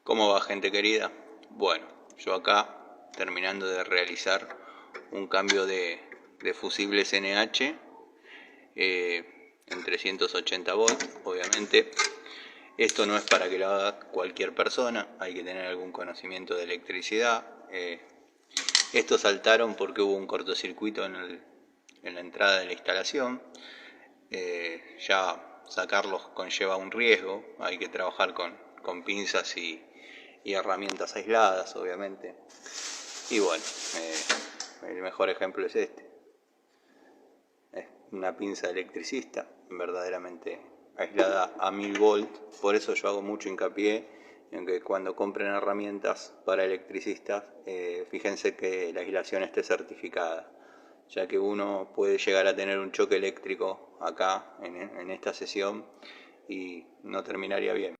¿Cómo va, gente querida? Bueno, yo acá terminando de realizar un cambio de fusibles NH en 380 volts, obviamente. Esto no es para que lo haga cualquier persona, hay que tener algún conocimiento de electricidad. Estos saltaron porque hubo un cortocircuito en la entrada de la instalación. Ya sacarlos conlleva un riesgo, hay que trabajar con pinzas y herramientas aisladas, obviamente. Y bueno, el mejor ejemplo es este. Es una pinza electricista, verdaderamente aislada a 1000 volts. Por eso yo hago mucho hincapié en que cuando compren herramientas para electricistas, fíjense que la aislación esté certificada, ya que uno puede llegar a tener un choque eléctrico acá en esta sesión y no terminaría bien.